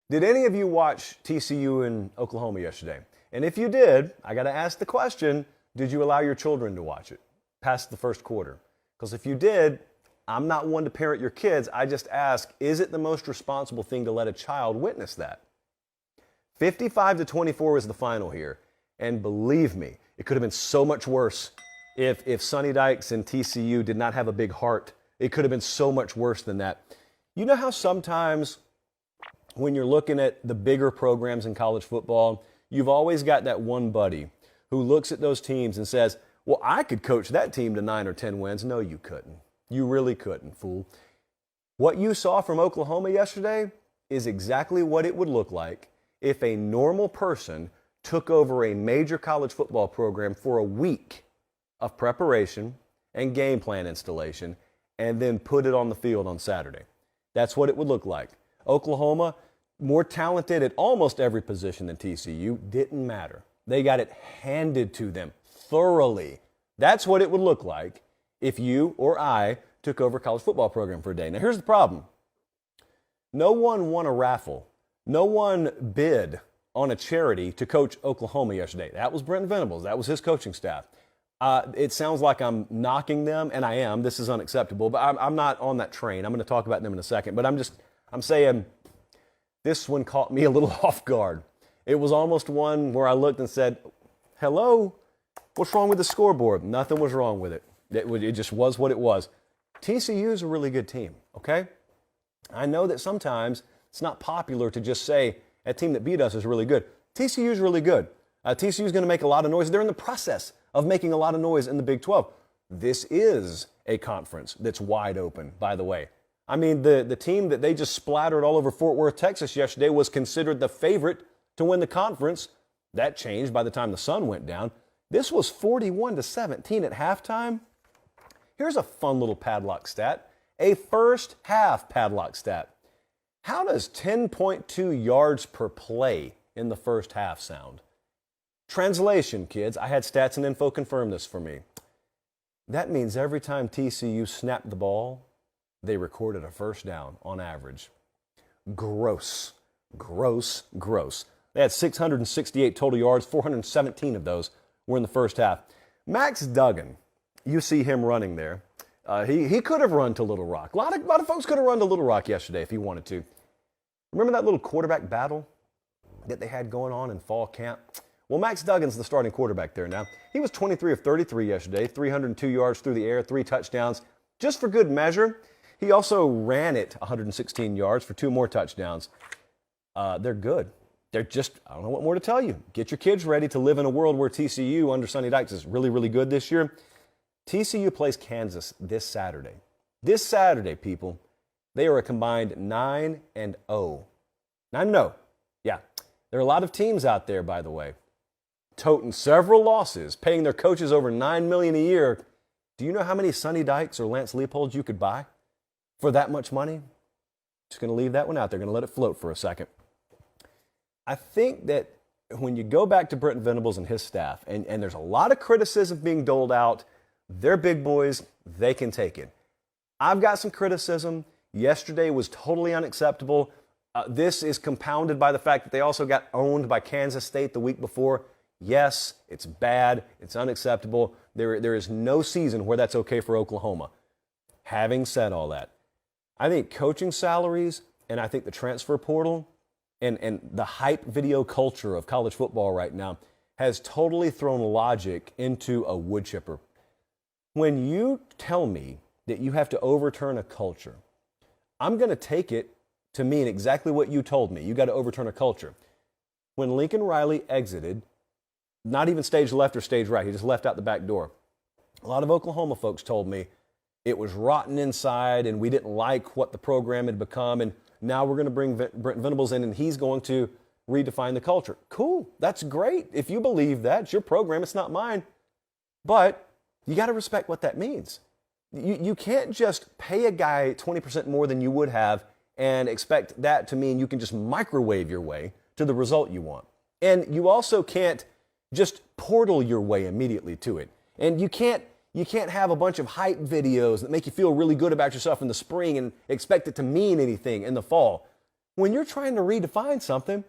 Did any of you watch TCU in Oklahoma yesterday? And if you did, I got to ask the question, did you allow your children to watch it past the first quarter? Because if you did, I'm not one to parent your kids. I just ask, is it the most responsible thing to let a child witness that? 55-24 was the final here. And believe me, it could have been so much worse if Sonny Dykes and TCU did not have a big heart. It could have been so much worse than that. You know how sometimes when you're looking at the bigger programs in college football, you've always got that one buddy who looks at those teams and says, well, I could coach that team to 9 or 10 wins. No, you couldn't. You really couldn't, fool. What you saw from Oklahoma yesterday is exactly what it would look like if a normal person took over a major college football program for a week of preparation and game plan installation and then put it on the field on Saturday. That's what it would look like. Oklahoma, more talented at almost every position than TCU, didn't matter. They got it handed to them thoroughly. That's what it would look like if you or I took over a college football program for a day. Now, here's the problem. No one won a raffle. No one bid on a charity to coach Oklahoma yesterday. That was Brent Venables. That was his coaching staff. It sounds like I'm knocking them, and I am. This is unacceptable, but I'm not on that train. I'm going to talk about them in a second. But I'm saying this one caught me a little off guard. It was almost one where I looked and said, hello, what's wrong with the scoreboard? Nothing was wrong with it. It just was what it was. TCU is a really good team, okay? I know that sometimes it's not popular to just say that team that beat us is really good. TCU is really good. TCU is going to make a lot of noise. They're in the process of making a lot of noise in the Big 12. This is a conference that's wide open, by the way. I mean, the team that they just splattered all over Fort Worth, Texas yesterday was considered the favorite to win the conference. That changed by the time the sun went down. This was 41-17 at halftime. Here's a fun little padlock stat, a first half padlock stat. How does 10.2 yards per play in the first half sound? Translation, kids. I had Stats and Info confirm this for me. That means every time TCU snapped the ball, they recorded a first down on average. Gross. Gross. Gross. They had 668 total yards, 417 of those were in the first half. Max Duggan, you see him running there. He could have run to Little Rock. A lot of folks could have run to Little Rock yesterday if he wanted to. Remember that little quarterback battle that they had going on in fall camp? Well, Max Duggan's the starting quarterback there now. He was 23 of 33 yesterday, 302 yards through the air, 3 touchdowns. Just for good measure, he also ran it 116 yards for 2 more touchdowns. They're good. They're just, I don't know what more to tell you. Get your kids ready to live in a world where TCU under Sonny Dykes is really, really good this year. TCU plays Kansas this Saturday. This Saturday, people, they are a combined 9-0. 9-0. Yeah. There are a lot of teams out there, by the way, toting several losses, paying their coaches over $9 million a year. Do you know how many Sonny Dykes or Lance Leopolds you could buy for that much money? Just going to leave that one out there. Going to let it float for a second. I think that when you go back to Brent Venables and his staff, and there's a lot of criticism being doled out, they're big boys. They can take it. I've got some criticism. Yesterday was totally unacceptable. This is compounded by the fact that they also got owned by Kansas State the week before. Yes, it's bad. It's unacceptable. There is no season where that's okay for Oklahoma. Having said all that, I think coaching salaries and I think the transfer portal and the hype video culture of college football right now has totally thrown logic into a wood chipper. When you tell me that you have to overturn a culture, I'm going to take it to mean exactly what you told me. You got to overturn a culture. When Lincoln Riley exited, not even stage left or stage right, he just left out the back door. A lot of Oklahoma folks told me it was rotten inside and we didn't like what the program had become, and now we're going to bring Brent Venables in and he's going to redefine the culture. Cool. That's great. If you believe that, it's your program. It's not mine. But you got to respect what that means. You can't just pay a guy 20% more than you would have and expect that to mean you can just microwave your way to the result you want. And you also can't just portal your way immediately to it. And you can't have a bunch of hype videos that make you feel really good about yourself in the spring and expect it to mean anything in the fall. when you're trying to redefine something,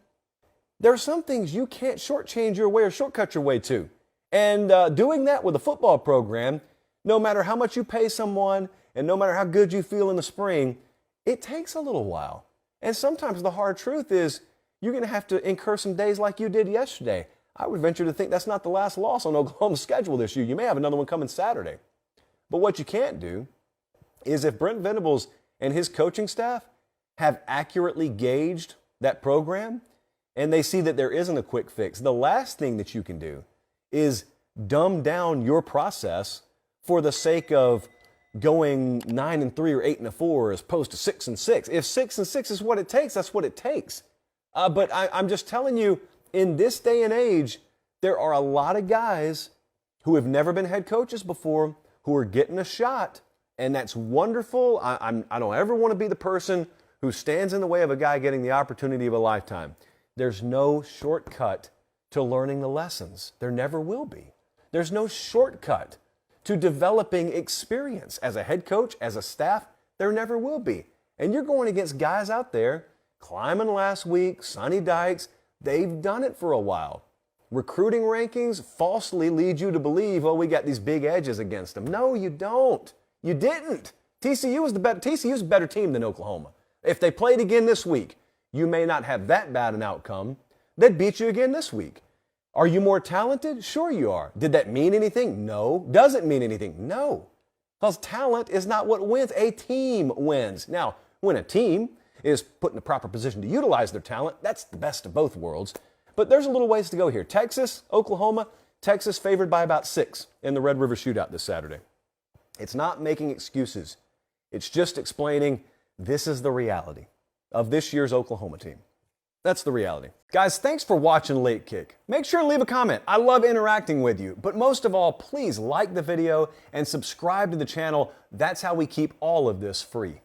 there are some things you can't shortchange your way or shortcut your way to. And doing that with a football program, no matter how much you pay someone and no matter how good you feel in the spring, it takes a little while. And sometimes the hard truth is you're going to have to incur some days like you did yesterday. I would venture to think that's not the last loss on Oklahoma's schedule this year. You may have another one coming Saturday. But what you can't do is if Brent Venables and his coaching staff have accurately gauged that program and they see that there isn't a quick fix, the last thing that you can do is dumb down your process for the sake of going 9-3 or 8-4 as opposed to 6-6. If 6-6 is what it takes, that's what it takes. But I'm just telling you, in this day and age, there are a lot of guys who have never been head coaches before who are getting a shot, and that's wonderful. I don't ever want to be the person who stands in the way of a guy getting the opportunity of a lifetime. There's no shortcut to learning the lessons. There never will be. There's no shortcut to developing experience as a head coach, as a staff. There never will be. And you're going against guys out there, Kleiman last week, Sonny Dykes. They've done it for a while. Recruiting rankings falsely lead you to believe, oh, we got these big edges against them. No, you don't. You didn't. TCU's a better team than Oklahoma. If they played again this week, you may not have that bad an outcome. They'd beat you again this week. Are you more talented? Sure you are. Did that mean anything? No. Does it mean anything? No. Because talent is not what wins. A team wins. Now, when a team is put in the proper position to utilize their talent, that's the best of both worlds. But there's a little ways to go here. Texas, Oklahoma, Texas favored by about 6 in the Red River Shootout this Saturday. It's not making excuses. It's just explaining this is the reality of this year's Oklahoma team. That's the reality. Guys, thanks for watching Late Kick. Make sure to leave a comment. I love interacting with you. But most of all, please like the video and subscribe to the channel. That's how we keep all of this free.